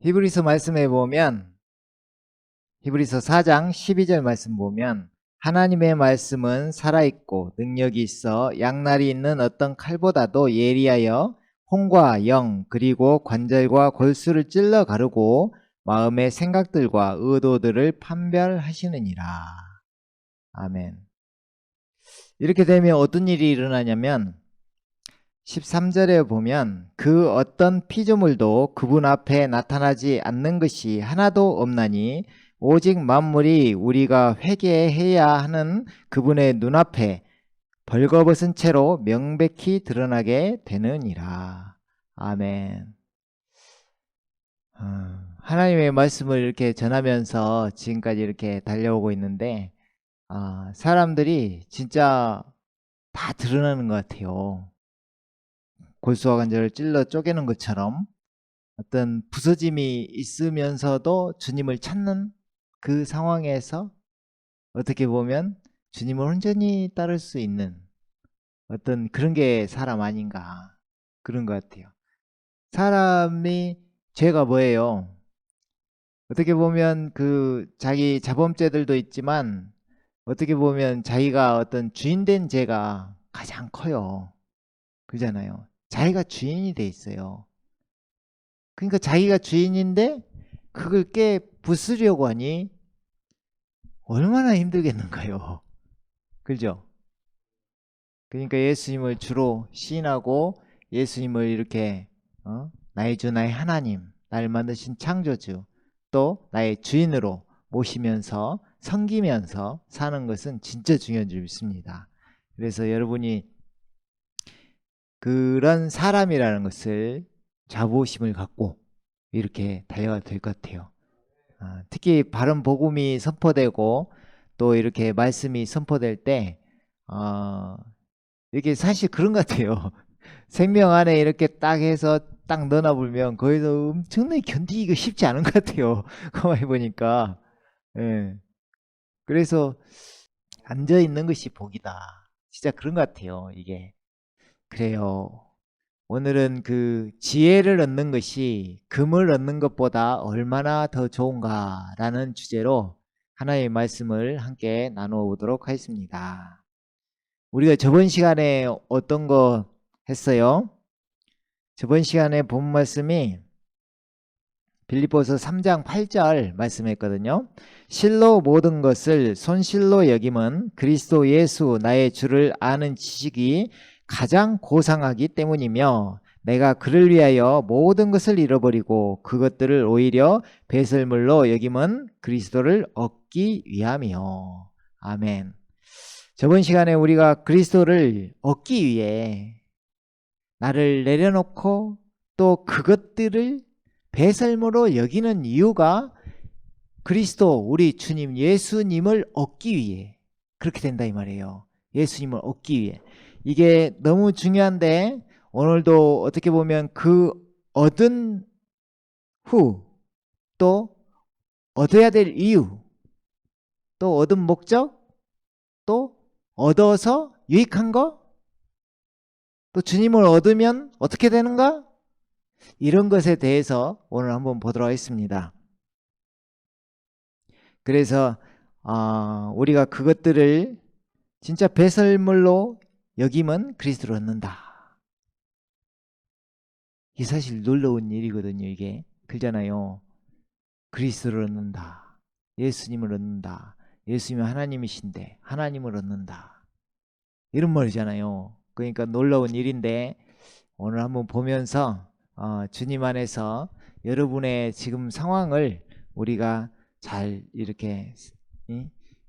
히브리서 말씀에 보면 히브리서 4장 12절 말씀 보면 하나님의 말씀은 살아있고 능력이 있어 양날이 있는 어떤 칼보다도 예리하여 혼과 영 그리고 관절과 골수를 찔러 가르고 마음의 생각들과 의도들을 판별하시느니라. 아멘. 이렇게 되면 어떤 일이 일어나냐면 13절에 보면 그 어떤 피조물도 그분 앞에 나타나지 않는 것이 하나도 없나니 오직 만물이 우리가 회개해야 하는 그분의 눈앞에 벌거벗은 채로 명백히 드러나게 되느니라. 아멘. 하나님의 말씀을 이렇게 전하면서 지금까지 이렇게 달려오고 있는데 사람들이 진짜 다 드러나는 것 같아요. 골수와 관절을 찔러 쪼개는 것처럼 어떤 부서짐이 있으면서도 주님을 찾는 그 상황에서 어떻게 보면 주님을 온전히 따를 수 있는 어떤 그런 게 사람 아닌가 그런 것 같아요. 사람이 죄가 뭐예요? 어떻게 보면 그 자기 자범죄들도 있지만 어떻게 보면 자기가 어떤 주인된 죄가 가장 커요. 그잖아요. 자기가 주인이 돼 있어요. 그러니까 자기가 주인인데 그걸 깨 부수려고 하니 얼마나 힘들겠는가요. 그죠? 그러니까 예수님을 주로 시인하고 예수님을 이렇게 나의 주 나의 하나님 나를 만드신 창조주 또 나의 주인으로 모시면서 섬기면서 사는 것은 진짜 중요한 줄 믿습니다. 그래서 여러분이 그런 사람이라는 것을 자부심을 갖고 이렇게 달려가도 될 것 같아요. 특히 바른 복음이 선포되고 또 이렇게 말씀이 선포될 때 이게 사실 그런 것 같아요. 생명 안에 이렇게 딱 해서 딱 넣어놔보면 거기서 엄청나게 견디기가 쉽지 않은 것 같아요. 가만히 보니까. 예. 그래서 앉아있는 것이 복이다. 진짜 그런 것 같아요. 이게. 그래요. 오늘은 그 지혜를 얻는 것이 금을 얻는 것보다 얼마나 더 좋은가라는 주제로 하나님의 말씀을 함께 나누어 보도록 하겠습니다. 우리가 저번 시간에 어떤 거 했어요? 저번 시간에 본 말씀이 빌립보서 3장 8절 말씀했거든요. 실로 모든 것을 손실로 여김은 그리스도 예수 나의 주를 아는 지식이 가장 고상하기 때문이며 내가 그를 위하여 모든 것을 잃어버리고 그것들을 오히려 배설물로 여김은 그리스도를 얻기 위함이요. 아멘. 저번 시간에 우리가 그리스도를 얻기 위해 나를 내려놓고 또 그것들을 배설물로 여기는 이유가 그리스도 우리 주님 예수님을 얻기 위해 그렇게 된다 이 말이에요. 예수님을 얻기 위해. 이게 너무 중요한데 오늘도 어떻게 보면 그 얻은 후 또 얻어야 될 이유 또 얻은 목적 또 얻어서 유익한 거 또 주님을 얻으면 어떻게 되는가? 이런 것에 대해서 오늘 한번 보도록 하겠습니다. 그래서 우리가 그것들을 진짜 배설물로 여김은 그리스도를 얻는다. 이게 사실 놀라운 일이거든요. 이게 그렇잖아요. 그리스도를 얻는다. 예수님을 얻는다. 예수님은 하나님이신데 하나님을 얻는다. 이런 말이잖아요. 그러니까 놀라운 일인데 오늘 한번 보면서 주님 안에서 여러분의 지금 상황을 우리가 잘 이렇게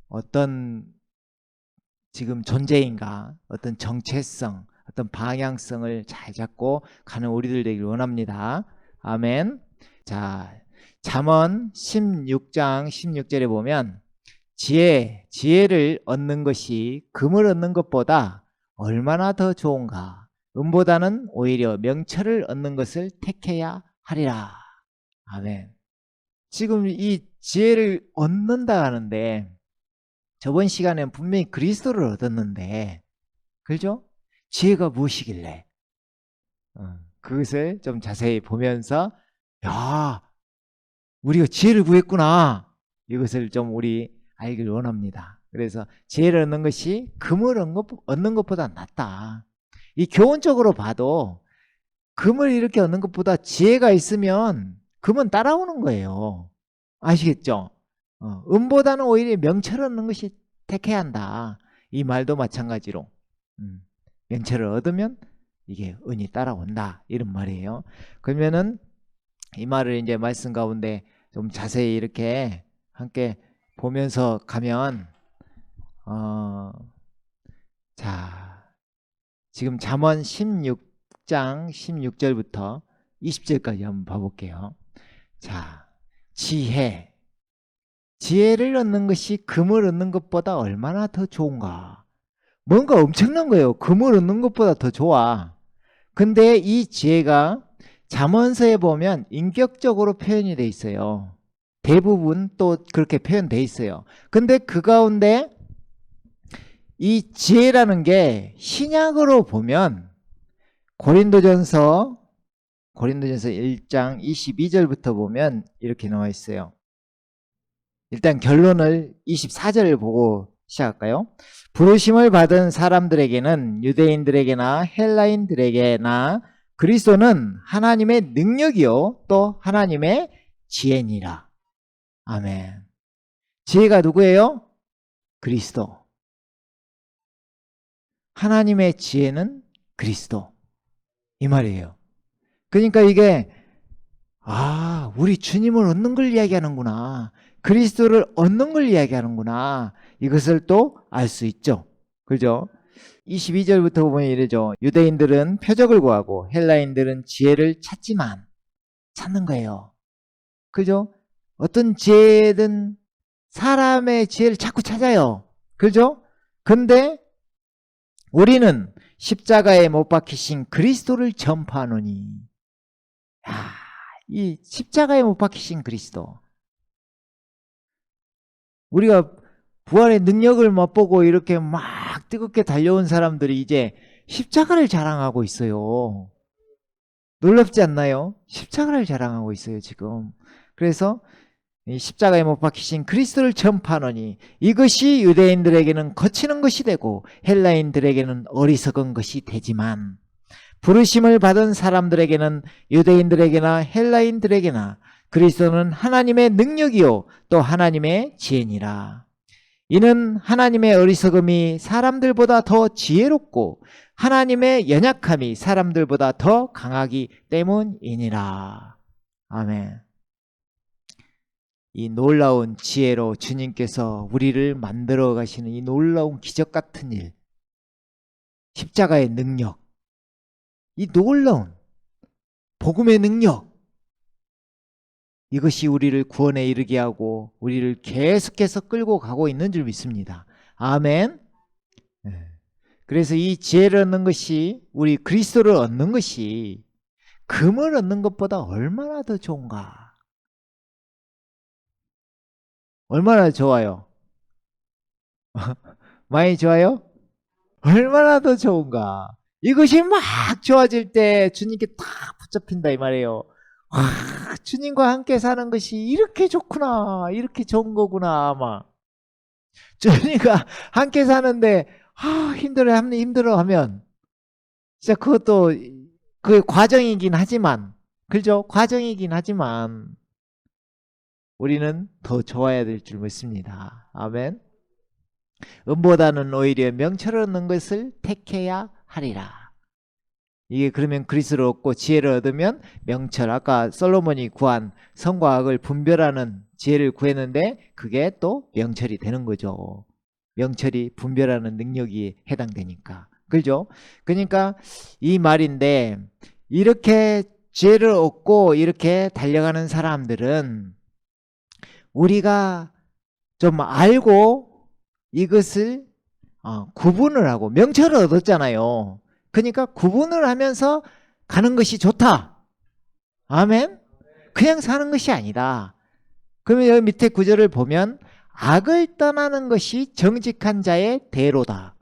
어떤 지금 존재인가 어떤 정체성 어떤 방향성을 잘 잡고 가는 우리들 되길 원합니다. 아멘. 자, 잠언 16장 16절에 보면 지혜를 얻는 것이 금을 얻는 것보다 얼마나 더 좋은가. 은보다는 오히려 명철을 얻는 것을 택해야 하리라. 아멘. 지금 이 지혜를 얻는다 하는데 저번 시간에는 분명히 그리스도를 얻었는데 그죠? 지혜가 무엇이길래? 그것을 좀 자세히 보면서 야 우리가 지혜를 구했구나. 이것을 좀 우리 알기를 원합니다. 그래서 지혜를 얻는 것이 금을 얻는 것보다 낫다. 이 교훈적으로 봐도 금을 이렇게 얻는 것보다 지혜가 있으면 금은 따라오는 거예요. 아시겠죠? 은보다는 오히려 명철을 얻는 것이 택해야 한다. 이 말도 마찬가지로 명철을 얻으면 이게 은이 따라온다. 이런 말이에요. 그러면은 이 말을 이제 말씀 가운데 좀 자세히 이렇게 함께 보면서 가면 자, 지금 잠언 16장 16절부터 20절까지 한번 봐볼게요. 자, 지혜를 얻는 것이 금을 얻는 것보다 얼마나 더 좋은가. 뭔가 엄청난 거예요. 금을 얻는 것보다 더 좋아. 근데 이 지혜가 잠언서에 보면 인격적으로 표현이 돼 있어요. 대부분 또 그렇게 표현돼 있어요. 근데 그 가운데 이 지혜라는 게 신약으로 보면 고린도전서 1장 22절부터 보면 이렇게 나와 있어요. 일단 결론을 24절을 보고 시작할까요? 부르심을 받은 사람들에게는 유대인들에게나 헬라인들에게나 그리스도는 하나님의 능력이요 또 하나님의 지혜니라. 아멘. 지혜가 누구예요? 그리스도. 하나님의 지혜는 그리스도. 이 말이에요. 그러니까 이게 우리 주님을 얻는 걸 이야기하는구나. 그리스도를 얻는 걸 이야기하는구나. 이것을 또 알 수 있죠. 그죠? 22절부터 보면 이러죠. 유대인들은 표적을 구하고 헬라인들은 지혜를 찾는 거예요. 그죠? 어떤 지혜든 사람의 지혜를 자꾸 찾아요. 그죠? 근데 우리는 십자가에 못 박히신 그리스도를 전파하노니. 이 십자가에 못 박히신 그리스도. 우리가 부활의 능력을 맛보고 이렇게 막 뜨겁게 달려온 사람들이 이제 십자가를 자랑하고 있어요. 놀랍지 않나요? 십자가를 자랑하고 있어요, 지금. 그래서 이 십자가에 못 박히신 그리스도를 전파하노니 이것이 유대인들에게는 거치는 것이 되고 헬라인들에게는 어리석은 것이 되지만 부르심을 받은 사람들에게는 유대인들에게나 헬라인들에게나 그리스도는 하나님의 능력이요 또 하나님의 지혜니라. 이는 하나님의 어리석음이 사람들보다 더 지혜롭고 하나님의 연약함이 사람들보다 더 강하기 때문이니라. 아멘. 이 놀라운 지혜로 주님께서 우리를 만들어 가시는 이 놀라운 기적 같은 일, 십자가의 능력, 이 놀라운 복음의 능력, 이것이 우리를 구원에 이르게 하고 우리를 계속해서 끌고 가고 있는 줄 믿습니다. 아멘. 그래서 이 지혜를 얻는 것이, 우리 그리스도를 얻는 것이 금을 얻는 것보다 얼마나 더 좋은가. 얼마나 좋아요? 많이 좋아요? 얼마나 더 좋은가. 이것이 막 좋아질 때 주님께 딱 붙잡힌다 이 말이에요. 주님과 함께 사는 것이 이렇게 좋구나, 이렇게 좋은 거구나. 막 주님과 함께 사는데 힘들어 하면 진짜 그것도 그 과정이긴 하지만, 그죠? 과정이긴 하지만 우리는 더 좋아야 될 줄 믿습니다. 아멘. 은보다는 오히려 명철을 얻는 것을 택해야 하리라. 이게 그러면 그리스도를 얻고 지혜를 얻으면 명철, 아까 솔로몬이 구한 선과 악을 분별하는 지혜를 구했는데 그게 또 명철이 되는 거죠. 명철이 분별하는 능력이 해당되니까. 그죠? 그러니까 이 말인데, 이렇게 지혜를 얻고 이렇게 달려가는 사람들은 우리가 좀 알고 이것을 구분을 하고, 명철을 얻었잖아요. 그러니까 구분을 하면서 가는 것이 좋다. 아멘. 그냥 사는 것이 아니다. 그러면 여기 밑에 구절을 보면 악을 떠나는 것이 정직한 자의 대로다.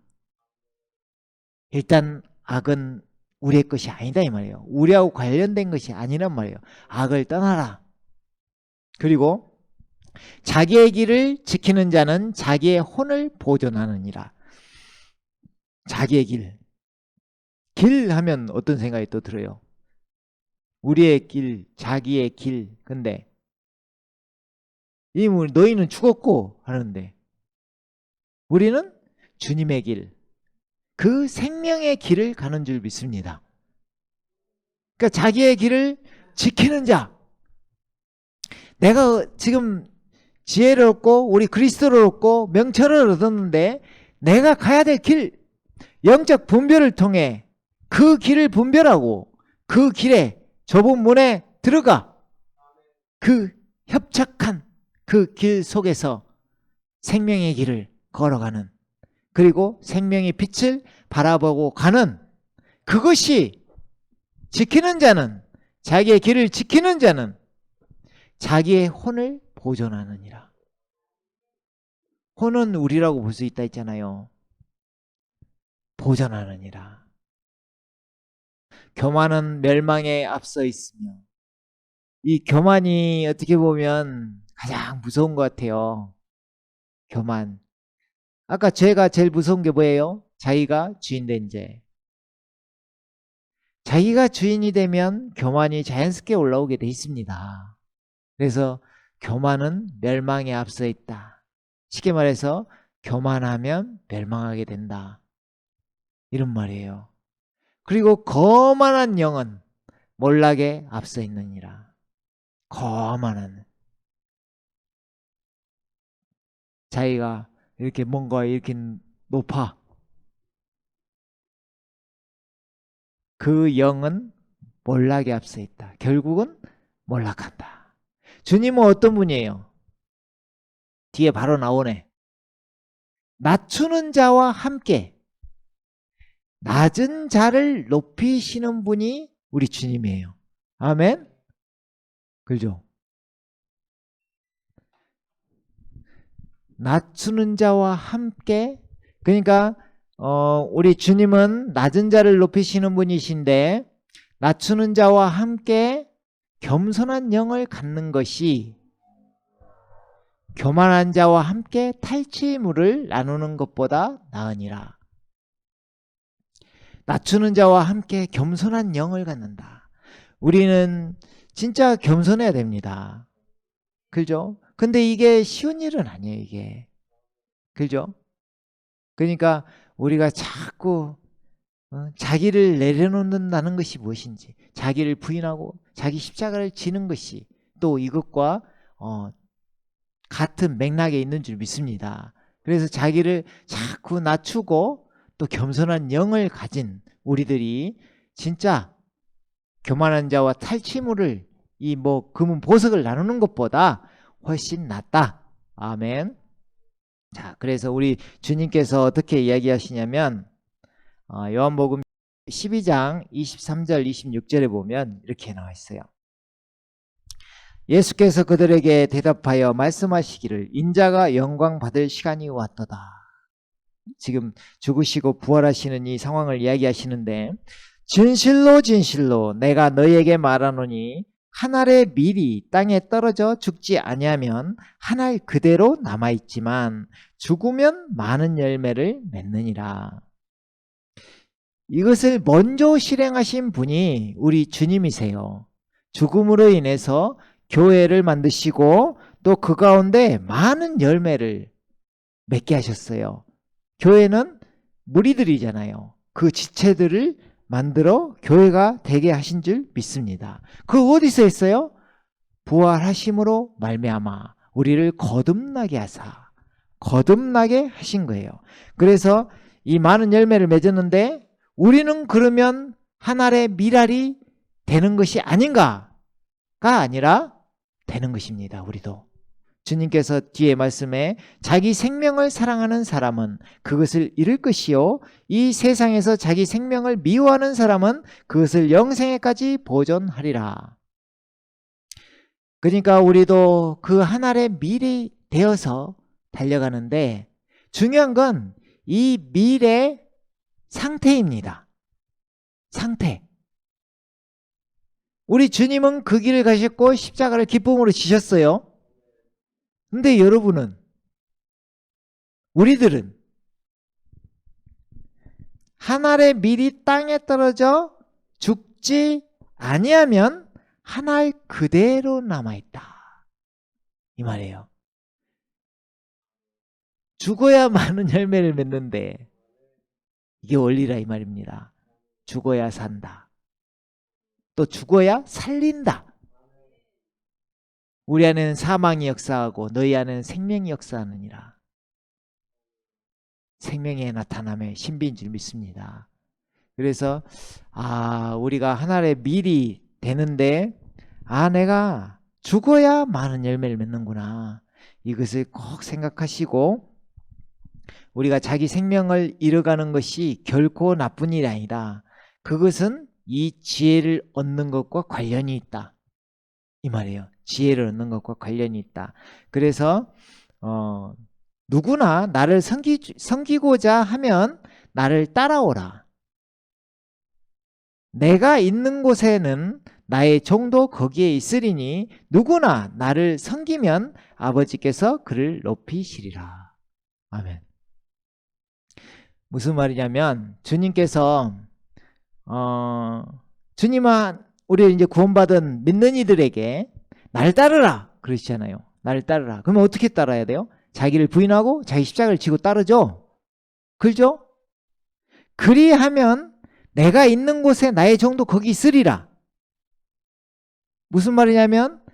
일단 악은 우리의 것이 아니다 이 말이에요. 우리하고 관련된 것이 아니란 말이에요. 악을 떠나라. 그리고 자기의 길을 지키는 자는 자기의 혼을 보존하느니라. 자기의 길. 길 하면 어떤 생각이 또 들어요? 우리의 길, 자기의 길. 근데 너희는 죽었고 하는데 우리는 주님의 길, 그 생명의 길을 가는 줄 믿습니다. 그러니까 자기의 길을 지키는 자. 내가 지금 지혜를 얻고 우리 그리스도를 얻고 명철을 얻었는데 내가 가야 될 길, 영적 분별을 통해 그 길을 분별하고 그 길에 좁은 문에 들어가 그 협착한 그 길 속에서 생명의 길을 걸어가는, 그리고 생명의 빛을 바라보고 가는, 그것이 지키는 자는, 자기의 길을 지키는 자는 자기의 혼을 보존하느니라. 혼은 우리라고 볼 수 있다 했잖아요. 보존하느니라. 교만은 멸망에 앞서 있으며, 이 교만이 어떻게 보면 가장 무서운 것 같아요. 교만. 아까 죄가 제일 무서운 게 뭐예요? 자기가 주인된 죄. 자기가 주인이 되면 교만이 자연스럽게 올라오게 돼 있습니다. 그래서 교만은 멸망에 앞서 있다. 쉽게 말해서 교만하면 멸망하게 된다. 이런 말이에요. 그리고 거만한 영은 몰락에 앞서 있느니라. 거만한. 자기가 이렇게 뭔가 이렇게 높아. 그 영은 몰락에 앞서 있다. 결국은 몰락한다. 주님은 어떤 분이에요? 뒤에 바로 나오네. 낮추는 자와 함께 낮은 자를 높이시는 분이 우리 주님이에요. 아멘? 그죠? 낮추는 자와 함께, 그러니까 우리 주님은 낮은 자를 높이시는 분이신데 낮추는 자와 함께 겸손한 영을 갖는 것이 교만한 자와 함께 탈취물을 나누는 것보다 나으니라. 낮추는 자와 함께 겸손한 영을 갖는다. 우리는 진짜 겸손해야 됩니다. 그죠? 근데 이게 쉬운 일은 아니에요, 이게. 그죠? 그러니까 우리가 자꾸 자기를 내려놓는다는 것이 무엇인지, 자기를 부인하고 자기 십자가를 지는 것이 또 이것과 같은 맥락에 있는 줄 믿습니다. 그래서 자기를 자꾸 낮추고 또 겸손한 영을 가진 우리들이 진짜 교만한 자와 탈취물을 금은 보석을 나누는 것보다 훨씬 낫다. 아멘. 자, 그래서 우리 주님께서 어떻게 이야기하시냐면 요한복음 12장 23절 26절에 보면 이렇게 나와 있어요. 예수께서 그들에게 대답하여 말씀하시기를 인자가 영광 받을 시간이 왔도다. 지금 죽으시고 부활하시는 이 상황을 이야기하시는데, 진실로 진실로 내가 너희에게 말하노니 한 알의 밀이 땅에 떨어져 죽지 아니하면 한 알 그대로 남아있지만 죽으면 많은 열매를 맺느니라. 이것을 먼저 실행하신 분이 우리 주님이세요. 죽음으로 인해서 교회를 만드시고 또 그 가운데 많은 열매를 맺게 하셨어요. 교회는 무리들이잖아요. 그 지체들을 만들어 교회가 되게 하신 줄 믿습니다. 그 어디서 했어요? 부활하심으로 말미암아 우리를 거듭나게 하사, 거듭나게 하신 거예요. 그래서 이 많은 열매를 맺었는데 우리는 그러면 한 알의 밀알이 되는 것이 아닌가가 아니라 되는 것입니다. 우리도. 주님께서 뒤에 말씀에 자기 생명을 사랑하는 사람은 그것을 잃을 것이요 이 세상에서 자기 생명을 미워하는 사람은 그것을 영생에까지 보존하리라. 그러니까 우리도 그 한 알의 밀이 되어서 달려가는데 중요한 건 이 밀의 상태입니다. 상태. 우리 주님은 그 길을 가셨고 십자가를 기쁨으로 지셨어요. 근데 여러분은, 우리들은 한 알의 밀이 땅에 떨어져 죽지 아니하면 한 알 그대로 남아있다, 이 말이에요. 죽어야 많은 열매를 맺는데 이게 원리라 이 말입니다. 죽어야 산다. 또 죽어야 살린다. 우리 안에는 사망이 역사하고 너희 안에는 생명이 역사하느니라. 생명의 나타남의 신비인 줄 믿습니다. 그래서 우리가 하나의 밀이 되는데 내가 죽어야 많은 열매를 맺는구나. 이것을 꼭 생각하시고, 우리가 자기 생명을 잃어가는 것이 결코 나쁜 일이 아니라 그것은 이 지혜를 얻는 것과 관련이 있다, 이 말이에요. 지혜를 얻는 것과 관련이 있다. 그래서 누구나 나를 섬기고자 하면 나를 따라오라. 내가 있는 곳에는 나의 종도 거기에 있으리니 누구나 나를 섬기면 아버지께서 그를 높이시리라. 아멘. 무슨 말이냐면, 주님께서 주님은 우리 이제 구원받은 믿는 이들에게 날 따르라 그러시잖아요. 날 따르라. 그러면 어떻게 따라야 돼요? 자기를 부인하고 자기 십자가를 지고 따르죠. 그렇죠? 그리하면 내가 있는 곳에 나의 종도 거기 있으리라. 무슨 말이냐면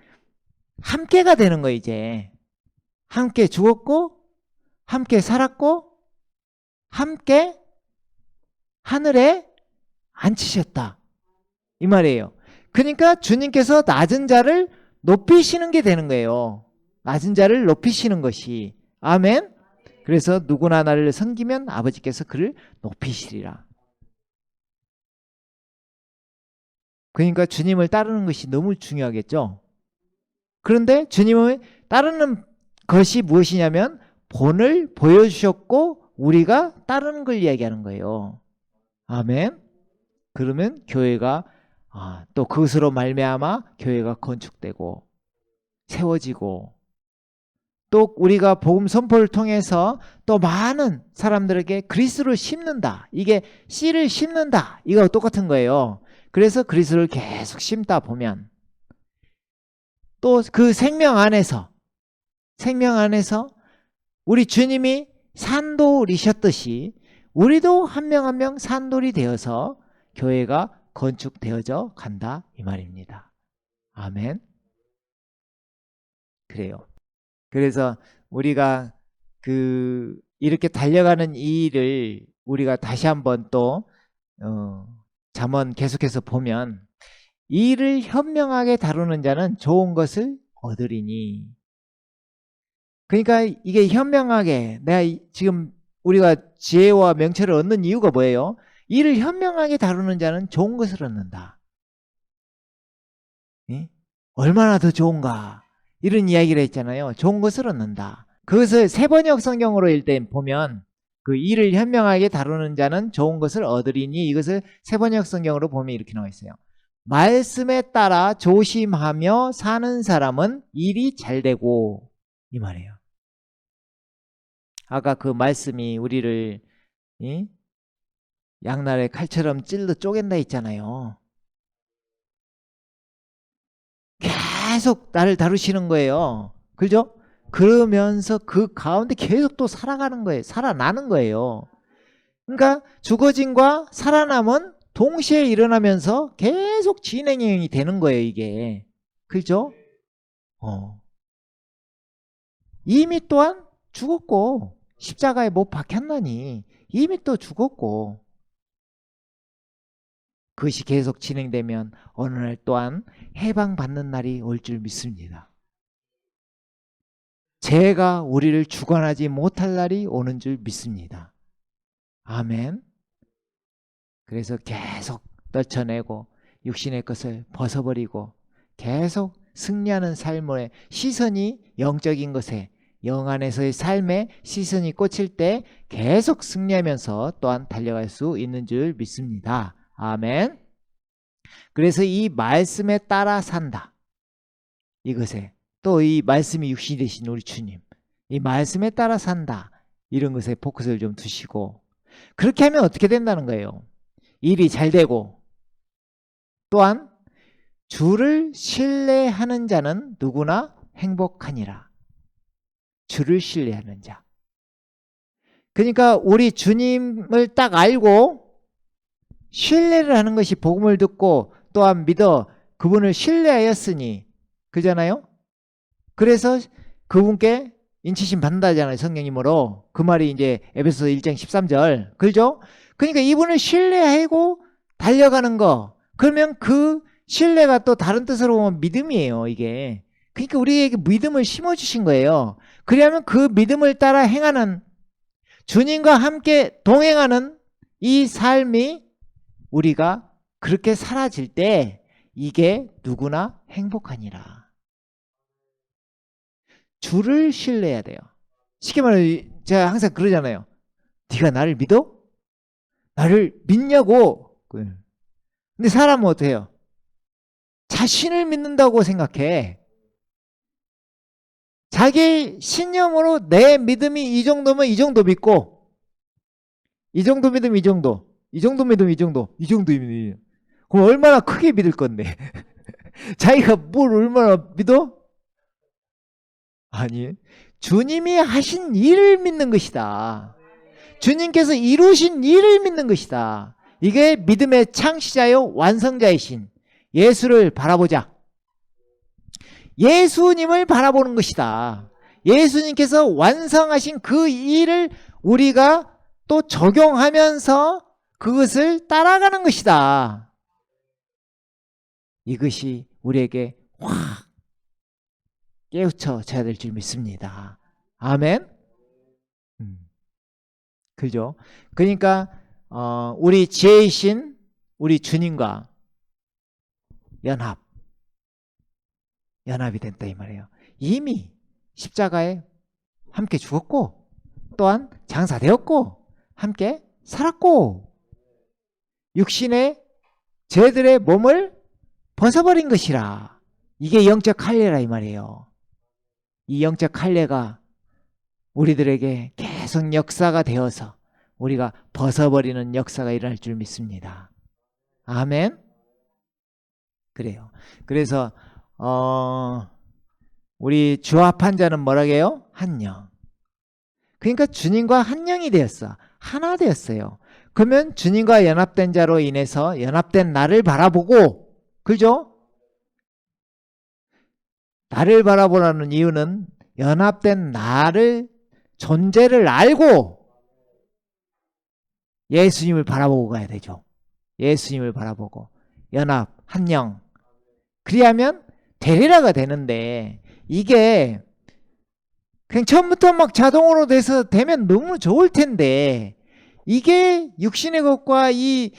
함께가 되는 거예요. 이제 함께 죽었고 함께 살았고 함께 하늘에 앉히셨다, 이 말이에요. 그러니까 주님께서 낮은 자를 높이시는 게 되는 거예요. 낮은 자를 높이시는 것이. 아멘. 그래서 누구나 나를 섬기면 아버지께서 그를 높이시리라. 그러니까 주님을 따르는 것이 너무 중요하겠죠. 그런데 주님을 따르는 것이 무엇이냐면 본을 보여주셨고 우리가 따르는 걸 이야기하는 거예요. 아멘. 그러면 교회가 또 그것으로 말미암아 교회가 건축되고 세워지고, 또 우리가 복음 선포를 통해서 또 많은 사람들에게 그리스도를 심는다. 이게 씨를 심는다. 이거 똑같은 거예요. 그래서 그리스도를 계속 심다 보면 또 그 생명 안에서 우리 주님이 산돌이셨듯이 우리도 한 명 한 명 산돌이 되어서 교회가 건축되어져 간다, 이 말입니다. 아멘. 그래요. 그래서 우리가 이렇게 달려가는 이 일을 우리가 다시 한번 또 잠언 계속해서 보면, 이 일을 현명하게 다루는 자는 좋은 것을 얻으리니. 그러니까 이게 현명하게, 내가 지금 우리가 지혜와 명철을 얻는 이유가 뭐예요? 이를 현명하게 다루는 자는 좋은 것을 얻는다. 예? 얼마나 더 좋은가, 이런 이야기를 했잖아요. 좋은 것을 얻는다. 그것을 세번역 성경으로 일단 보면 그 일을 현명하게 다루는 자는 좋은 것을 얻으리니, 이것을 세번역 성경으로 보면 이렇게 나와 있어요. 말씀에 따라 조심하며 사는 사람은 일이 잘되고, 이 말이에요. 아까 그 말씀이 우리를 양날의 칼처럼 찔러 쪼갠다 했잖아요. 계속 나를 다루시는 거예요. 그죠? 그러면서 그 가운데 계속 또 살아가는 거예요. 살아나는 거예요. 그러니까 죽어짐과 살아남은 동시에 일어나면서 계속 진행이 되는 거예요, 이게. 그죠? 이미 또한 죽었고 십자가에 못 박혔나니 이미 또 죽었고, 그것이 계속 진행되면 어느 날 또한 해방받는 날이 올 줄 믿습니다. 죄가 우리를 주관하지 못할 날이 오는 줄 믿습니다. 아멘. 그래서 계속 떨쳐내고 육신의 것을 벗어버리고 계속 승리하는 삶의 시선이 영적인 것에, 영 안에서의 삶에 시선이 꽂힐 때 계속 승리하면서 또한 달려갈 수 있는 줄 믿습니다. 아멘. 그래서 이 말씀에 따라 산다. 이것에 또 이 말씀이 육신이 되신 우리 주님, 이 말씀에 따라 산다. 이런 것에 포커스를 좀 두시고, 그렇게 하면 어떻게 된다는 거예요? 일이 잘 되고, 또한 주를 신뢰하는 자는 누구나 행복하니라. 주를 신뢰하는 자. 그러니까 우리 주님을 딱 알고 신뢰를 하는 것이 복음을 듣고 또한 믿어 그분을 신뢰하였으니, 그잖아요. 그래서 그분께 인치심 받는다잖아요, 성령님으로. 그 말이 이제 에베소서 1장 13절. 그죠? 그러니까 이분을 신뢰하고 달려가는 거. 그러면 그 신뢰가 또 다른 뜻으로 보면 믿음이에요, 이게. 그러니까 우리에게 믿음을 심어주신 거예요. 그러면 그 믿음을 따라 행하는, 주님과 함께 동행하는 이 삶이 우리가 그렇게 사라질 때 이게 누구나 행복하니라. 주를 신뢰해야 돼요. 쉽게 말해 제가 항상 그러잖아요. 네가 나를 믿어? 나를 믿냐고. 근데 사람은 어떻게 해요? 자신을 믿는다고 생각해. 자기 신념으로 내 믿음이 이 정도면 이 정도 믿고, 이 정도 믿으면 이 정도, 이 정도 믿으면 이 정도, 이 정도 믿으면, 그럼 얼마나 크게 믿을 건데. 자기가 뭘 얼마나 믿어? 아니, 주님이 하신 일을 믿는 것이다. 주님께서 이루신 일을 믿는 것이다. 이게 믿음의 창시자요 완성자이신 예수를 바라보자. 예수님을 바라보는 것이다. 예수님께서 완성하신 그 일을 우리가 또 적용하면서 그것을 따라가는 것이다. 이것이 우리에게 확 깨우쳐져야 될 줄 믿습니다. 아멘. 그죠? 그러니까 우리 지혜이신 우리 주님과 연합이 됐다 이 말이에요. 이미 십자가에 함께 죽었고 또한 장사되었고 함께 살았고 육신의 죄들의 몸을 벗어버린 것이라. 이게 영적 할례라 이 말이에요. 이 영적 할례가 우리들에게 계속 역사가 되어서 우리가 벗어버리는 역사가 일어날 줄 믿습니다. 아멘. 그래요. 그래서 우리 주합한 자는 뭐라게요? 한 영. 그러니까 주님과 한 영이 되었어. 하나 되었어요. 그러면 주님과 연합된 자로 인해서 연합된 나를 바라보고, 그죠? 나를 바라보라는 이유는 연합된 나를 존재를 알고 예수님을 바라보고 가야 되죠. 예수님을 바라보고 연합, 한 영. 그리하면 되리라가 되는데 이게 그냥 처음부터 막 자동으로 돼서 되면 너무 좋을 텐데 이게 육신의 것과 이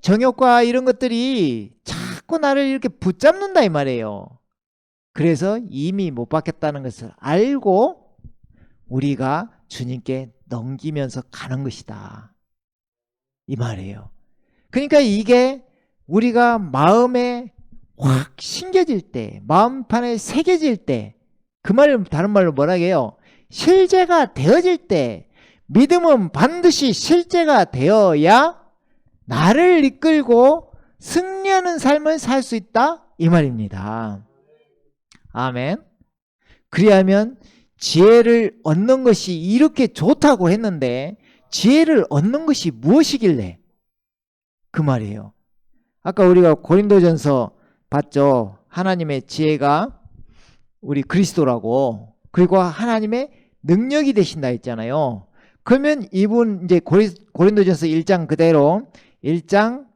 정욕과 이런 것들이 자꾸 나를 이렇게 붙잡는다 이 말이에요. 그래서 이미 못 받겠다는 것을 알고 우리가 주님께 넘기면서 가는 것이다 이 말이에요. 그러니까 이게 우리가 마음에 확 심겨질 때, 마음판에 새겨질 때, 그 말을 다른 말로 뭐라 해요? 실제가 되어질 때, 믿음은 반드시 실제가 되어야 나를 이끌고 승리하는 삶을 살 수 있다 이 말입니다. 아멘. 그리하면 지혜를 얻는 것이 이렇게 좋다고 했는데 지혜를 얻는 것이 무엇이길래 그 말이에요. 아까 우리가 고린도전서 봤죠. 하나님의 지혜가 우리 그리스도라고, 그리고 하나님의 능력이 되신다 했잖아요. 그러면 이분 이제 고린도전서 1장 그대로 1장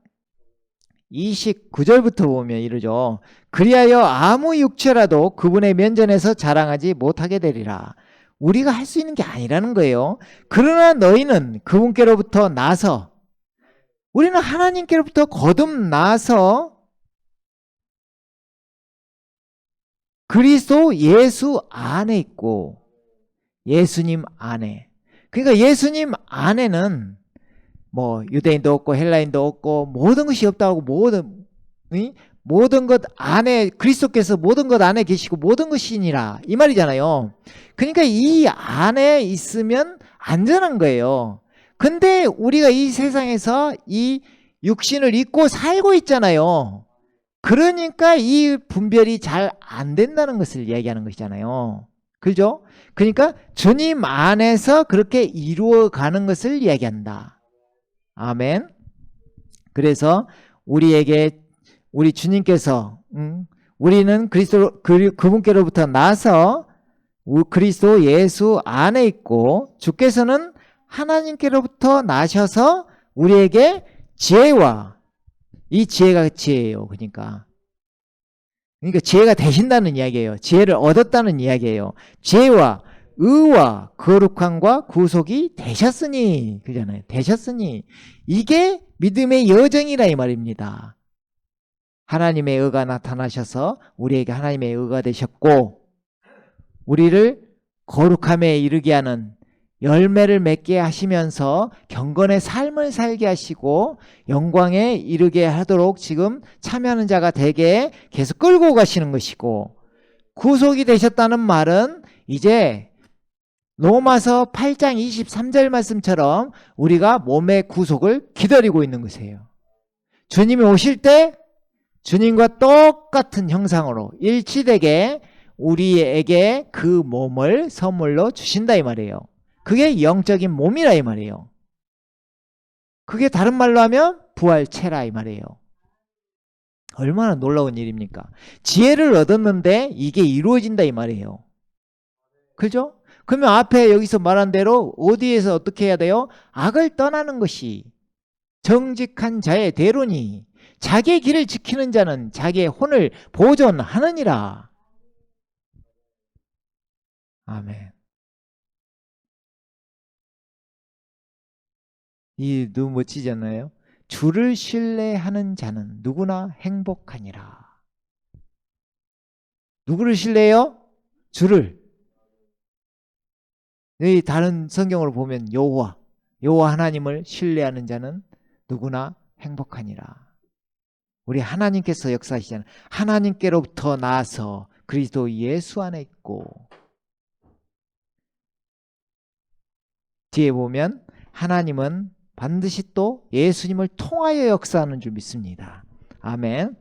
29절부터 보면 이러죠. 그리하여 아무 육체라도 그분의 면전에서 자랑하지 못하게 되리라. 우리가 할 수 있는 게 아니라는 거예요. 그러나 너희는 그분께로부터 나서, 우리는 하나님께로부터 거듭나서 그리스도 예수 안에 있고 예수님 안에, 그러니까 예수님 안에는 뭐 유대인도 없고 헬라인도 없고 모든 것이 없다고 모든 것 안에 그리스도께서 모든 것 안에 계시고 모든 것이니라 이 말이잖아요. 그러니까 이 안에 있으면 안전한 거예요. 근데 우리가 이 세상에서 이 육신을 입고 살고 있잖아요. 그러니까 이 분별이 잘 안 된다는 것을 얘기하는 것이잖아요. 그죠? 그러니까 주님 안에서 그렇게 이루어가는 것을 얘기한다. 아멘. 그래서 우리 주님께서 우리는 그분께로부터 나서 그리스도 예수 안에 있고 주께서는 하나님께로부터 나셔서 우리에게 지혜와 이 지혜가 지혜예요. 그러니까 지혜가 되신다는 이야기예요. 지혜를 얻었다는 이야기예요. 지혜와 의와 거룩함과 구속이 되셨으니 그잖아요. 되셨으니 이게 믿음의 여정이라 이 말입니다. 하나님의 의가 나타나셔서 우리에게 하나님의 의가 되셨고 우리를 거룩함에 이르게 하는 열매를 맺게 하시면서 경건의 삶을 살게 하시고 영광에 이르게 하도록 지금 참여하는 자가 되게 계속 끌고 가시는 것이고 구속이 되셨다는 말은 이제 로마서 8장 23절 말씀처럼 우리가 몸의 구속을 기다리고 있는 것이에요. 주님이 오실 때 주님과 똑같은 형상으로 일치되게 우리에게 그 몸을 선물로 주신다 이 말이에요. 그게 영적인 몸이라 이 말이에요. 그게 다른 말로 하면 부활체라 이 말이에요. 얼마나 놀라운 일입니까? 지혜를 얻었는데 이게 이루어진다 이 말이에요. 그죠? 그러면 앞에 여기서 말한 대로 어디에서 어떻게 해야 돼요? 악을 떠나는 것이 정직한 자의 대로니 자기의 길을 지키는 자는 자기의 혼을 보존하느니라. 아멘. 이 너무 멋지지 않나요? 주를 신뢰하는 자는 누구나 행복하니라. 누구를 신뢰해요? 주를. 여기 다른 성경으로 보면 여호와 하나님을 신뢰하는 자는 누구나 행복하니라. 우리 하나님께서 역사하시잖아요. 하나님께로부터 나서 그리스도 예수 안에 있고 뒤에 보면 하나님은 반드시 또 예수님을 통하여 역사하는 줄 믿습니다. 아멘.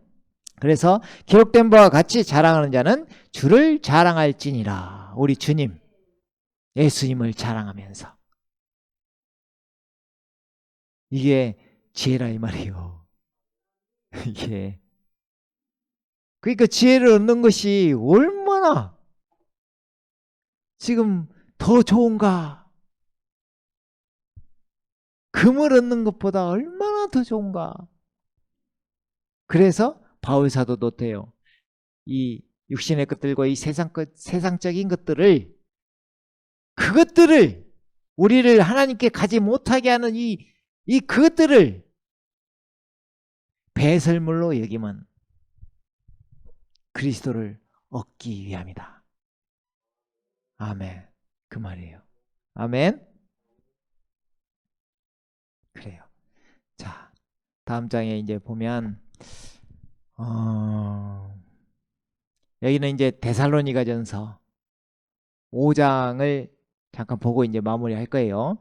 그래서 기록된 바와 같이 자랑하는 자는 주를 자랑할지니라. 우리 주님 예수님을 자랑하면서 이게 지혜라 이 말이에요. 이게 그러니까 지혜를 얻는 것이 얼마나 지금 더 좋은가? 금을 얻는 것보다 얼마나 더 좋은가? 그래서 바울 사도도 어때요? 이 육신의 것들과 이 세상적인 것들을 그것들을 우리를 하나님께 가지 못하게 하는 그것들을 배설물로 여기면 그리스도를 얻기 위함이다. 아멘. 그 말이에요. 아멘. 그래요. 자, 다음 장에 이제 보면 여기는 이제 데살로니가전서 5장을 잠깐 보고 이제 마무리할 거예요.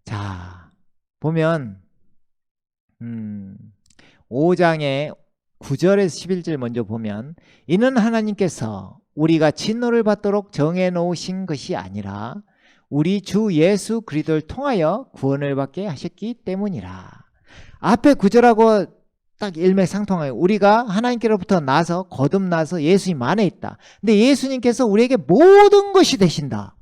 자, 보면 5장의 9절에서 11절 먼저 보면 이는 하나님께서 우리가 진노를 받도록 정해놓으신 것이 아니라 우리 주 예수 그리스도를 통하여 구원을 받게 하셨기 때문이라. 앞에 9절하고 딱 일맥상통해요. 우리가 하나님께로부터 나서 거듭나서 예수님 안에 있다. 근데 예수님께서 우리에게 모든 것이 되신다.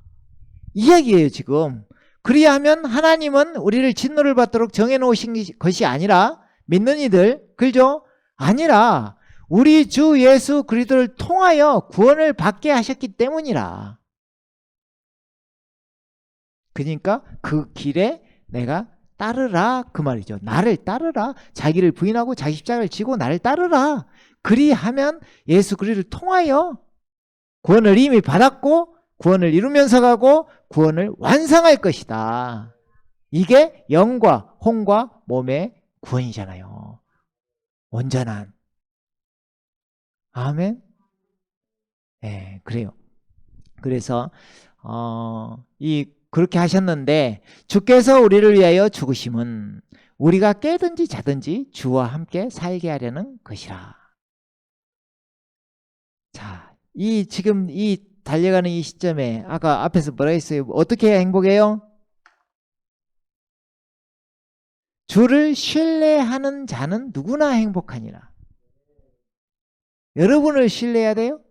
이야기예요 지금. 그리하면 하나님은 우리를 진노를 받도록 정해놓으신 것이 아니라 믿는 이들, 그죠? 아니라 우리 주 예수 그리스도를 통하여 구원을 받게 하셨기 때문이라. 그러니까 그 길에 내가 따르라 그 말이죠. 나를 따르라. 자기를 부인하고 자기 십자가를 지고 나를 따르라. 그리하면 예수 그리스도를 통하여 구원을 이미 받았고 구원을 이루면서 가고 구원을 완성할 것이다. 이게 영과 혼과 몸의 구원이잖아요. 온전한. 아멘. 네, 그래요. 그래서 그렇게 하셨는데 주께서 우리를 위하여 죽으심은 우리가 깨든지 자든지 주와 함께 살게 하려는 것이라. 자, 지금 달려가는 이 시점에 아까 앞에서 뭐라 했어요? 어떻게 해야 행복해요? 주를 신뢰하는 자는 누구나 행복하니라. 여러분을 신뢰해야 돼요?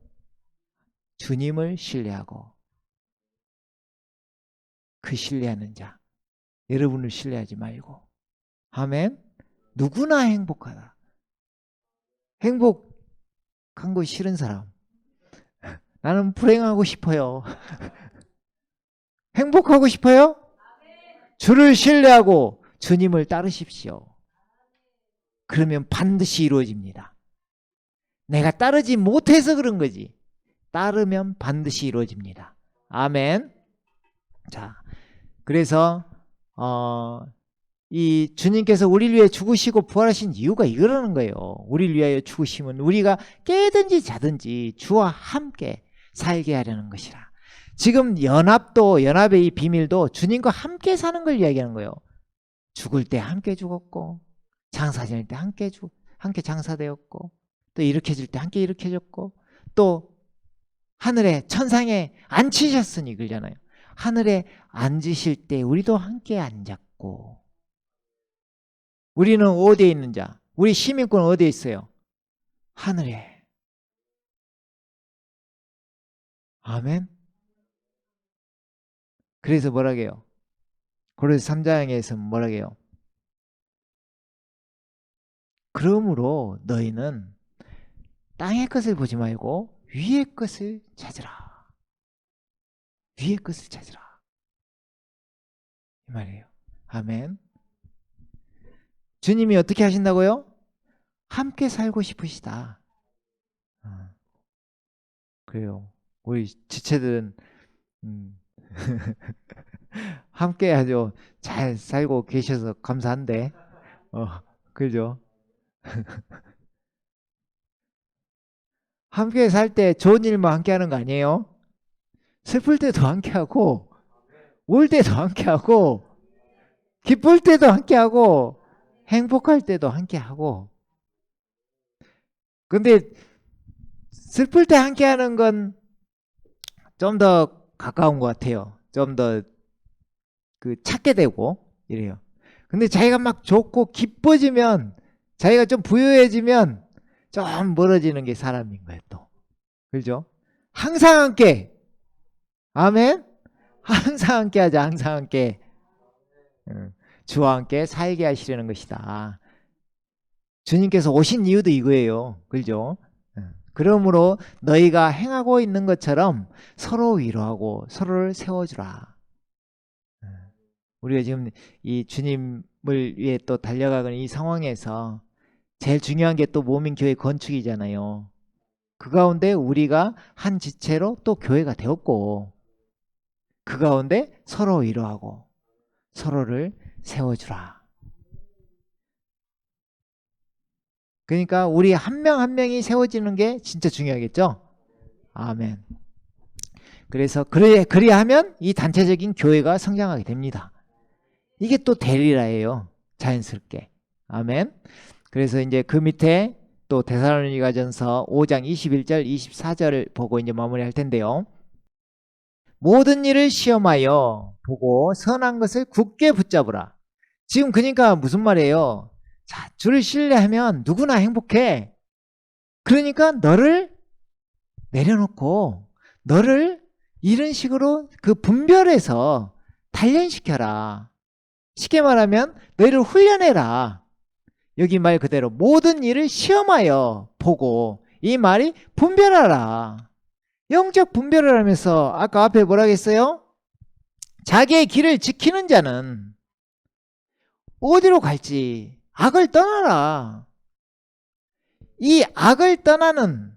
주님을 신뢰하고 그 신뢰하는 자. 여러분을 신뢰하지 말고. 아멘. 누구나 행복하다. 행복한 거 싫은 사람. 나는 불행하고 싶어요. 행복하고 싶어요? 주를 신뢰하고 주님을 따르십시오. 그러면 반드시 이루어집니다. 내가 따르지 못해서 그런 거지. 따르면 반드시 이루어집니다. 아멘. 자, 그래서 이 주님께서 우리를 위해 죽으시고 부활하신 이유가 이거라는 거예요. 우리를 위하여 죽으심은 우리가 깨든지 자든지 주와 함께 살게 하려는 것이라. 지금 연합의 이 비밀도 주님과 함께 사는 걸 이야기하는 거예요. 죽을 때 함께 죽었고, 장사 지낼 때 함께 장사되었고, 또 일으켜질 때 함께 일으켜졌고, 또 하늘에 천상에 앉히셨으니 그러잖아요. 하늘에 앉으실 때 우리도 함께 앉았고, 우리는 어디에 있는 자? 우리 시민권은 어디에 있어요? 하늘에. 아멘. 그래서 뭐라고 해요? 고린도서 3장에서 뭐라고 해요? 그러므로 너희는 땅의 것을 보지 말고 위의 것을 찾으라. 위의 것을 찾으라. 이 말이에요. 아멘. 주님이 어떻게 하신다고요? 함께 살고 싶으시다. 그래요. 우리 지체들은 함께 아주 잘 살고 계셔서 감사한데, 그죠? 함께 살 때 좋은 일만 함께 하는 거 아니에요? 슬플 때도 함께 하고, 울 때도 함께 하고, 기쁠 때도 함께 하고, 행복할 때도 함께 하고. 근데 슬플 때 함께 하는 건 좀 더 가까운 것 같아요. 좀 더 찾게 되고 이래요. 근데 자기가 막 좋고 기뻐지면, 자기가 좀 부유해지면 좀 멀어지는 게 사람인 거예요, 또. 그죠? 항상 함께. 아멘? 항상 함께 하자, 항상 함께. 주와 함께 살게 하시려는 것이다. 주님께서 오신 이유도 이거예요. 그죠? 그러므로 너희가 행하고 있는 것처럼 서로 위로하고 서로를 세워주라. 우리가 지금 이 주님을 위해 또 달려가는 이 상황에서 제일 중요한 게 또 몸인 교회 건축이잖아요. 그 가운데 우리가 한 지체로 또 교회가 되었고, 그 가운데 서로 위로하고 서로를 세워주라. 그러니까 우리 한 명 한 명이 세워지는 게 진짜 중요하겠죠? 아멘. 그래서 그리하면 이 단체적인 교회가 성장하게 됩니다. 이게 또 되리라예요. 자연스럽게. 아멘. 그래서 이제 그 밑에 또 데살로니가전서 5장 21절 24절을 보고 이제 마무리할 텐데요. 모든 일을 시험하여 보고 선한 것을 굳게 붙잡으라. 지금 그러니까 무슨 말이에요? 자, 주를 신뢰하면 누구나 행복해. 그러니까 너를 내려놓고 너를 이런 식으로 그 분별해서 단련시켜라. 쉽게 말하면 너희를 훈련해라. 여기 말 그대로 모든 일을 시험하여 보고, 이 말이 분별하라. 영적 분별을 하면서 아까 앞에 뭐라고 했어요? 자기의 길을 지키는 자는 어디로 갈지 악을 떠나라. 이 악을 떠나는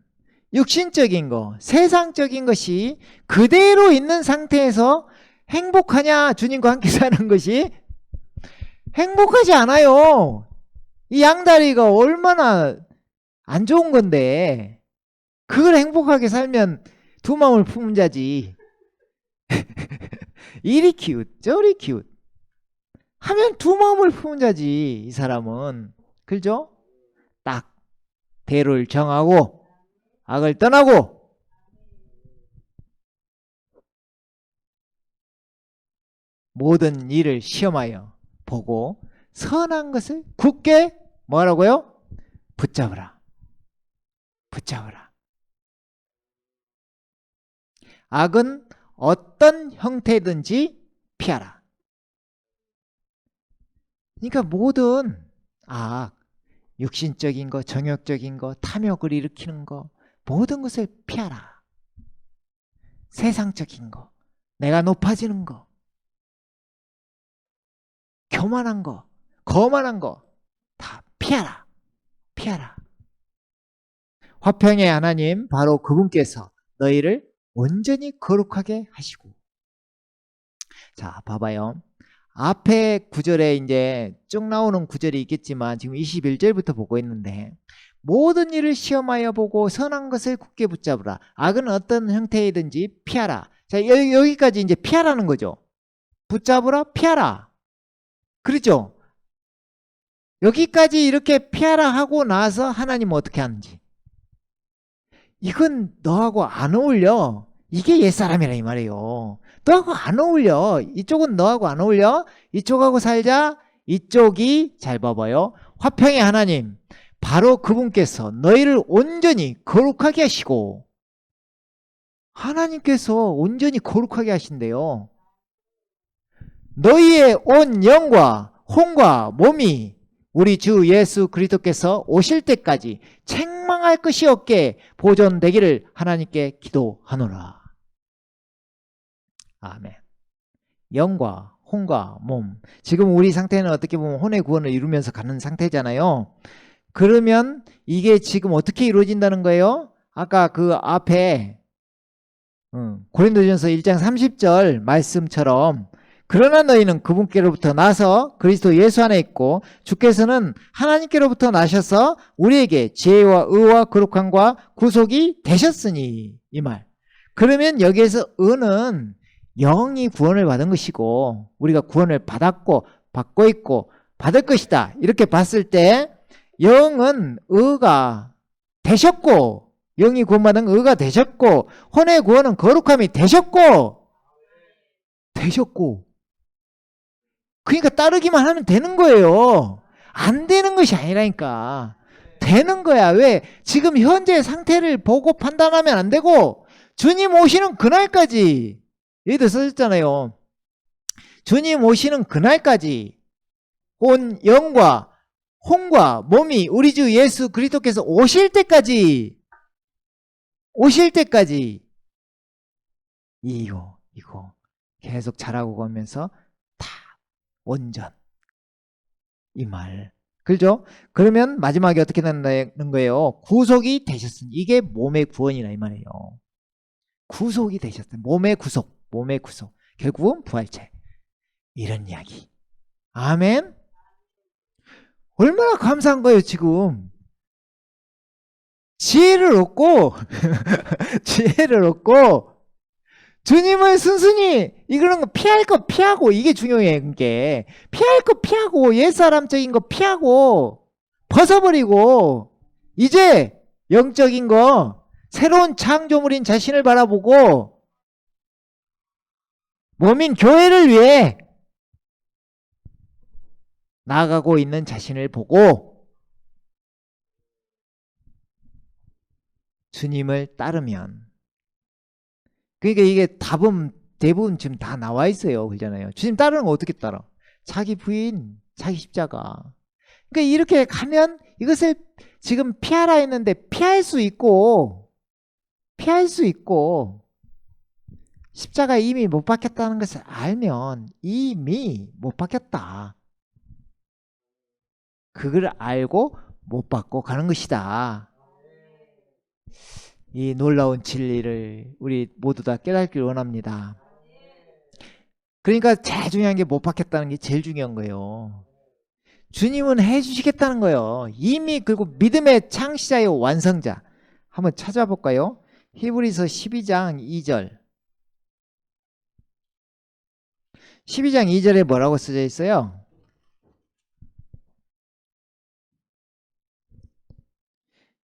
육신적인 거, 세상적인 것이 그대로 있는 상태에서 행복하냐? 주님과 함께 사는 것이 행복하지 않아요. 이 양다리가 얼마나 안 좋은 건데 그걸 행복하게 살면 두 마음을 품은 자지. 이리 키웃 저리 키웃 하면 두 마음을 품은 자지 이 사람은. 그죠? 딱 대를 정하고 악을 떠나고 모든 일을 시험하여 보고 선한 것을 굳게 뭐라고요? 붙잡으라. 붙잡으라. 악은 어떤 형태든지 피하라. 그러니까 모든 악, 육신적인 거, 정욕적인 거, 탐욕을 일으키는 거 모든 것을 피하라. 세상적인 거, 내가 높아지는 거, 교만한 거, 거만한 거 다 피하라. 피하라. 화평의 하나님 바로 그분께서 너희를 온전히 거룩하게 하시고. 자, 봐봐요. 앞에 구절에 이제 쭉 나오는 구절이 있겠지만 지금 21절부터 보고 있는데 모든 일을 시험하여 보고 선한 것을 굳게 붙잡으라. 악은 어떤 형태이든지 피하라. 자, 여기까지 이제 피하라는 거죠. 붙잡으라, 피하라. 그렇죠? 여기까지 이렇게 피하라 하고 나서 하나님은 어떻게 하는지. 이건 너하고 안 어울려. 이게 옛사람이라 이 말이에요. 너하고 안 어울려. 이쪽은 너하고 안 어울려. 이쪽하고 살자. 이쪽이 잘 봐봐요. 화평의 하나님 바로 그분께서 너희를 온전히 거룩하게 하시고. 하나님께서 온전히 거룩하게 하신대요. 너희의 온 영과 혼과 몸이 우리 주 예수 그리스도께서 오실 때까지 책망할 것이 없게 보존되기를 하나님께 기도하노라. 아멘. 영과 혼과 몸. 지금 우리 상태는 어떻게 보면 혼의 구원을 이루면서 가는 상태잖아요. 그러면 이게 지금 어떻게 이루어진다는 거예요? 아까 그 앞에 고린도전서 1장 30절 말씀처럼 그러나 너희는 그분께로부터 나서 그리스도 예수 안에 있고 주께서는 하나님께로부터 나셔서 우리에게 지혜와 의와 거룩함과 구속이 되셨으니. 이 말. 그러면 여기에서 의는 영이 구원을 받은 것이고 우리가 구원을 받았고 받고 있고 받을 것이다. 이렇게 봤을 때 영은 의가 되셨고 영이 구원받은 의가 되셨고 혼의 구원은 거룩함이 되셨고 그러니까 따르기만 하면 되는 거예요. 안 되는 것이 아니라니까. 되는 거야. 왜? 지금 현재 상태를 보고 판단하면 안 되고 주님 오시는 그날까지 여기도 써졌잖아요. 주님 오시는 그날까지 온 영과 혼과 몸이 우리 주 예수 그리스도께서 오실 때까지 이거 계속 잘하고 가면서 다 온전 이 말. 그죠? 그러면 마지막에 어떻게 된다는 거예요? 구속이 되셨으니. 이게 몸의 구원이라 이 말이에요. 구속이 되셨어요. 몸의 구속. 결국은 부활체. 이런 이야기. 아멘. 얼마나 감사한 거예요 지금. 지혜를 얻고 주님을 순순히 이거는 피할 거 피하고 이게 중요해. 그게 피할 거 피하고 옛사람적인 거 피하고 벗어버리고 이제 영적인 거 새로운 창조물인 자신을 바라보고 몸인 교회를 위해 나아가고 있는 자신을 보고 주님을 따르면 그러니까 이게 답은 대부분 지금 다 나와 있어요. 그러잖아요. 주님 따르는 거 어떻게 따라? 자기 부인, 자기 십자가. 그러니까 이렇게 가면 이것을 지금 피하라 했는데 피할 수 있고 십자가 이미 못 박혔다는 것을 알면 이미 못 박혔다. 그걸 알고 못 받고 가는 것이다. 이 놀라운 진리를 우리 모두 다 깨닫기를 원합니다. 그러니까 제일 중요한 게 못 박혔다는 게 제일 중요한 거예요. 주님은 해주시겠다는 거예요. 이미 그리고 믿음의 창시자요 완성자. 한번 찾아볼까요? 히브리서 12장 2절. 12장 2절에 뭐라고 써져 있어요?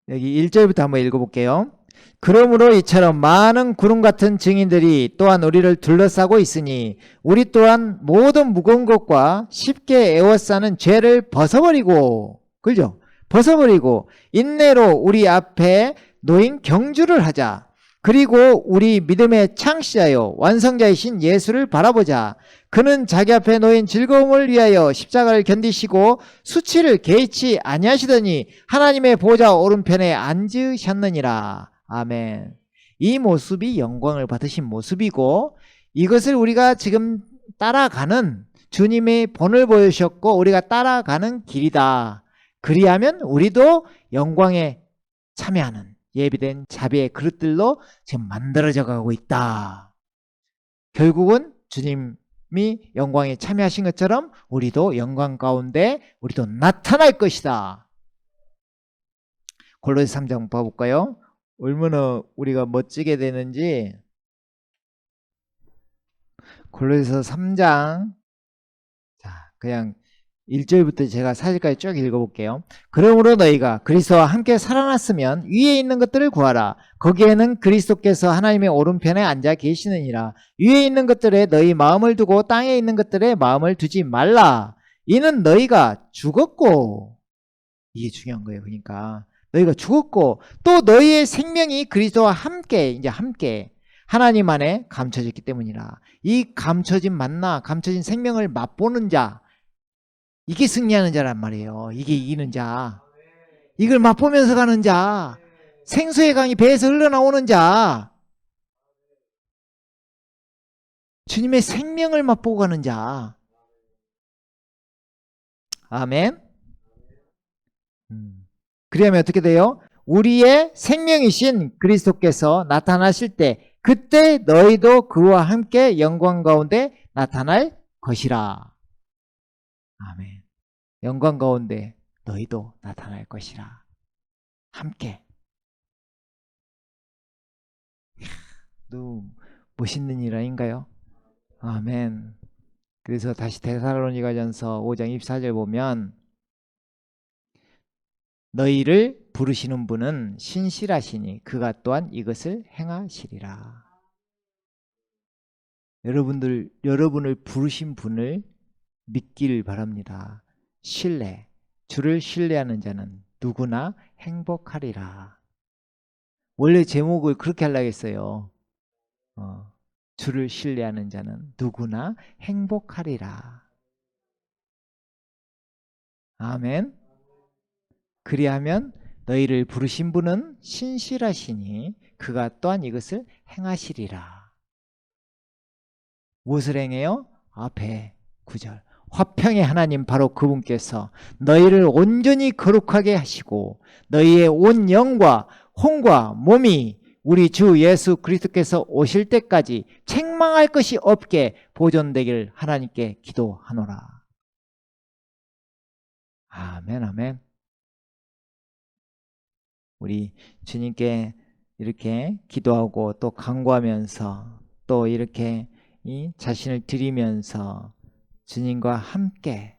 여기 1절부터 한번 읽어볼게요. 그러므로 이처럼 많은 구름 같은 증인들이 또한 우리를 둘러싸고 있으니 우리 또한 모든 무거운 것과 쉽게 에워싸는 죄를 벗어버리고, 그죠? 벗어버리고 인내로 우리 앞에 놓인 경주를 하자. 그리고 우리 믿음의 창시자요 완성자이신 예수를 바라보자. 그는 자기 앞에 놓인 즐거움을 위하여 십자가를 견디시고 수치를 개의치 아니하시더니 하나님의 보좌 오른편에 앉으셨느니라. 아멘. 이 모습이 영광을 받으신 모습이고, 이것을 우리가 지금 따라가는, 주님의 본을 보여주셨고 우리가 따라가는 길이다. 그리하면 우리도 영광에 참여하는 예비된 자비의 그릇들로 지금 만들어져 가고 있다. 결국은 주님이 영광에 참여하신 것처럼 우리도 영광 가운데 우리도 나타날 것이다. 골로새 3장 봐볼까요? 얼마나 우리가 멋지게 되는지. 골로새서 3장, 자, 그냥 1절부터 제가 4절까지 쭉 읽어볼게요. 그러므로 너희가 그리스도와 함께 살아났으면 위에 있는 것들을 구하라. 거기에는 그리스도께서 하나님의 오른편에 앉아 계시느니라. 위에 있는 것들에 너희 마음을 두고 땅에 있는 것들에 마음을 두지 말라. 이는 너희가 죽었고, 이게 중요한 거예요. 그러니까 너희가 죽었고 또 너희의 생명이 그리스도와 함께, 이제 함께 하나님 안에 감춰졌기 때문이라. 이 감춰진 만나, 감춰진 생명을 맛보는 자, 이게 승리하는 자란 말이에요. 이게 이기는 자, 이걸 맛보면서 가는 자, 생수의 강이 배에서 흘러나오는 자, 주님의 생명을 맛보고 가는 자. 아멘. 그러면 어떻게 돼요? 우리의 생명이신 그리스도께서 나타나실 때 그때 너희도 그와 함께 영광 가운데 나타날 것이라. 아멘. 영광 가운데 너희도 나타날 것이라. 함께. 너무 멋있는 일 아닌가요? 아멘. 그래서 다시 데살로니가전서 5장 24절 보면 너희를 부르시는 분은 신실하시니 그가 또한 이것을 행하시리라. 여러분을 부르신 분을 믿기를 바랍니다. 신뢰, 주를 신뢰하는 자는 누구나 행복하리라. 원래 제목을 그렇게 하려고 했어요. 주를 신뢰하는 자는 누구나 행복하리라. 아멘. 그리하면 너희를 부르신 분은 신실하시니 그가 또한 이것을 행하시리라. 무엇을 행해요? 앞에 9절. 화평의 하나님 바로 그분께서 너희를 온전히 거룩하게 하시고 너희의 온 영과 혼과 몸이 우리 주 예수 그리스도께서 오실 때까지 책망할 것이 없게 보존되길 하나님께 기도하노라. 아멘, 아멘. 우리 주님께 이렇게 기도하고 또 간구하면서 또 이렇게 자신을 드리면서 주님과 함께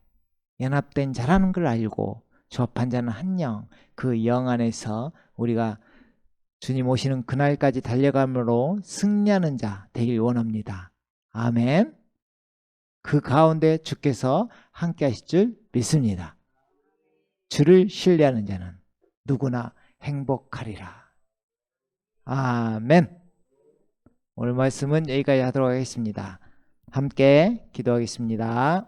연합된 자라는 걸 알고 조합한 자는 한 영, 그 영 안에서 우리가 주님 오시는 그날까지 달려감으로 승리하는 자 되길 원합니다. 아멘. 그 가운데 주께서 함께 하실 줄 믿습니다. 주를 신뢰하는 자는 누구나 행복하리라. 아멘. 오늘 말씀은 여기까지 하도록 하겠습니다. 함께 기도하겠습니다.